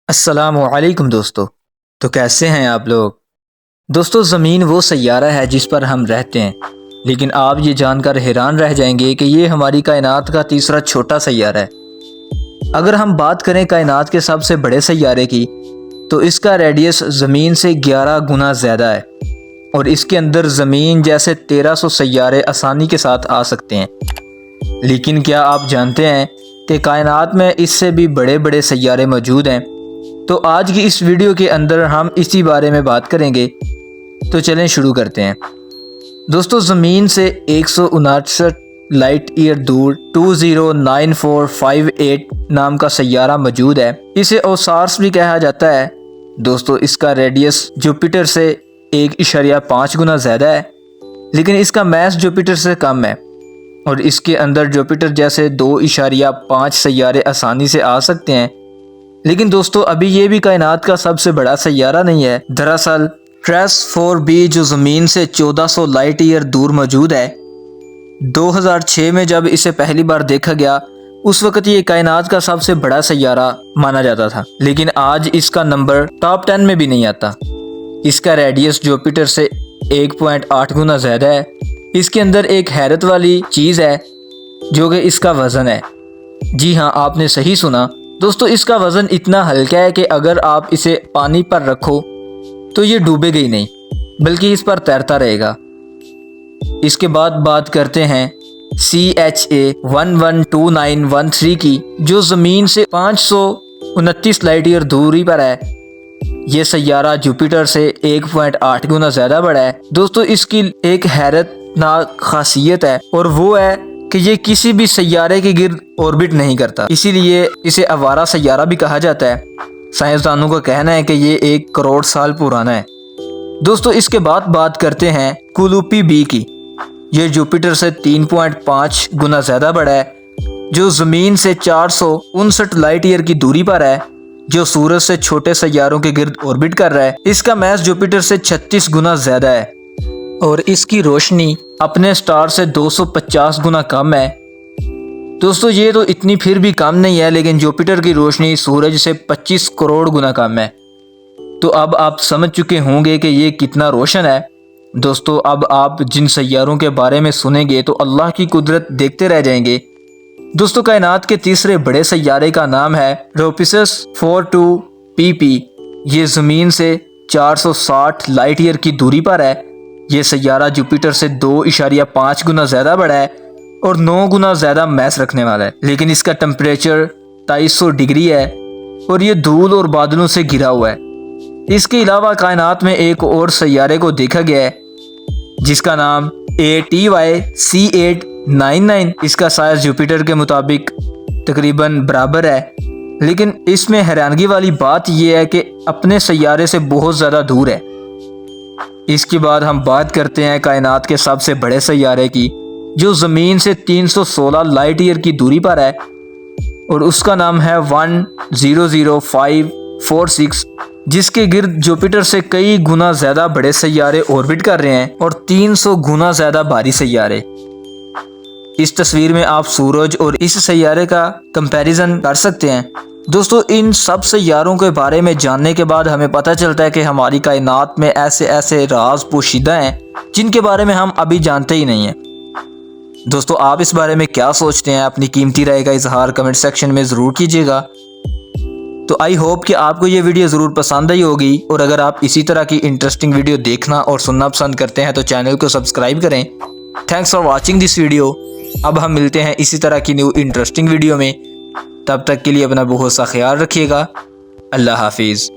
السلام علیکم دوستو، تو کیسے ہیں آپ لوگ؟ دوستو، زمین وہ سیارہ ہے جس پر ہم رہتے ہیں، لیکن آپ یہ جان کر حیران رہ جائیں گے کہ یہ ہماری کائنات کا تیسرا چھوٹا سیارہ ہے۔ اگر ہم بات کریں کائنات کے سب سے بڑے سیارے کی، تو اس کا ریڈیس زمین سے 11 گنا زیادہ ہے، اور اس کے اندر زمین جیسے 1300 سیارے آسانی کے ساتھ آ سکتے ہیں۔ لیکن کیا آپ جانتے ہیں کہ کائنات میں اس سے بھی بڑے بڑے سیارے موجود ہیں؟ تو آج کی اس ویڈیو کے اندر ہم اسی بارے میں بات کریں گے، تو چلیں شروع کرتے ہیں۔ دوستو، زمین سے 159 لائٹ ایئر دور 209458 نام کا سیارہ موجود ہے۔ اسے اوسارس بھی کہا جاتا ہے۔ دوستو، اس کا ریڈیس جوپیٹر سے 1.5 گنا زیادہ ہے، لیکن اس کا میس جوپیٹر سے کم ہے، اور اس کے اندر جوپیٹر جیسے 2.5 سیارے آسانی سے آ سکتے ہیں۔ لیکن دوستو، ابھی یہ بھی کائنات کا سب سے بڑا سیارہ نہیں ہے۔ دراصل ٹریس 4b جو زمین سے 1400 لائٹ ایئر دور موجود ہے، 2006 میں جب اسے پہلی بار دیکھا گیا، اس وقت یہ کائنات کا سب سے بڑا سیارہ مانا جاتا تھا، لیکن آج اس کا نمبر ٹاپ 10 میں بھی نہیں آتا۔ اس کا ریڈیس جوپیٹر سے 1.8 گنا زیادہ ہے۔ اس کے اندر ایک حیرت والی چیز ہے جو کہ اس کا وزن ہے۔ جی ہاں، آپ نے صحیح سنا دوستو، اس کا وزن اتنا ہلکا ہے کہ اگر آپ اسے پانی پر رکھو تو یہ ڈوبے گا ہی نہیں، بلکہ اس پر تیرتا رہے گا۔ اس کے بعد بات کرتے ہیں CHA 112913 کی، جو زمین سے 529 لائٹ ایئر دوری پر ہے۔ یہ سیارہ جوپیٹر سے 1.8 گنا زیادہ بڑا ہے۔ دوستو، اس کی ایک حیرت ناک خاصیت ہے، اور وہ ہے کہ یہ کسی بھی سیارے کے گرد اوربٹ نہیں کرتا، اسی لیے اسے آوارہ سیارہ بھی کہا جاتا ہے۔ سائنسدانوں کا کہنا ہے کہ یہ 1 کروڑ سال پرانا ہے۔ دوستو، اس کے بعد بات کرتے ہیں کولوپی B کی۔ یہ جوپیٹر سے 3.5 گنا زیادہ بڑا ہے، جو زمین سے 459 لائٹ ایئر کی دوری پر ہے، جو سورج سے چھوٹے سیاروں کے گرد اوربٹ کر رہا ہے۔ اس کا میس جوپیٹر سے 36 گنا زیادہ ہے، اور اس کی روشنی اپنے سٹار سے 250 گنا کم ہے۔ دوستو، یہ تو اتنی پھر بھی کم نہیں ہے، لیکن جوپیٹر کی روشنی سورج سے 25 کروڑ گنا کم ہے۔ تو اب آپ سمجھ چکے ہوں گے کہ یہ کتنا روشن ہے۔ دوستو، اب آپ جن سیاروں کے بارے میں سنیں گے تو اللہ کی قدرت دیکھتے رہ جائیں گے۔ دوستو، کائنات کے تیسرے بڑے سیارے کا نام ہے روپسس 42PP۔ یہ زمین سے 460 لائٹ ایئر کی دوری پر ہے۔ یہ سیارہ جوپیٹر سے 2.5 گنا زیادہ بڑا ہے، اور 9 گنا زیادہ میس رکھنے والا ہے، لیکن اس کا ٹمپریچر 2300 ڈگری ہے، اور یہ دھول اور بادلوں سے گھرا ہوا ہے۔ اس کے علاوہ کائنات میں ایک اور سیارے کو دیکھا گیا ہے جس کا نام ATY C899۔ اس کا سائز جوپیٹر کے مطابق تقریباً برابر ہے، لیکن اس میں حیرانگی والی بات یہ ہے کہ اپنے سیارے سے بہت زیادہ دور ہے۔ اس کے بعد ہم بات کرتے ہیں کائنات کے سب سے بڑے سیارے کی، جو زمین سے 316 لائٹ ایئر کی دوری پر ہے، اور اس کا نام ہے 100546، جس کے گرد جوپیٹر سے کئی گنا زیادہ بڑے سیارے اوربٹ کر رہے ہیں، اور 300 گنا زیادہ بھاری سیارے۔ اس تصویر میں آپ سورج اور اس سیارے کا کمپیریزن کر سکتے ہیں۔ دوستو، ان سب سیاروں کے بارے میں جاننے کے بعد ہمیں پتہ چلتا ہے کہ ہماری کائنات میں ایسے راز پوشیدہ ہیں جن کے بارے میں ہم ابھی جانتے ہی نہیں ہیں۔ دوستو، آپ اس بارے میں کیا سوچتے ہیں؟ اپنی قیمتی رائے کا اظہار کمنٹ سیکشن میں ضرور کیجیے گا۔ تو آئی ہوپ کہ آپ کو یہ ویڈیو ضرور پسند آئی ہوگی، اور اگر آپ اسی طرح کی انٹرسٹنگ ویڈیو دیکھنا اور سننا پسند کرتے ہیں تو چینل کو سبسکرائب کریں۔ Thanks for watching this video. اب ہم ملتے ہیں اسی طرح کی نیو انٹرسٹنگ ویڈیو میں، تب تک کے لیے اپنا بہت سا خیال رکھیے گا۔ اللہ حافظ۔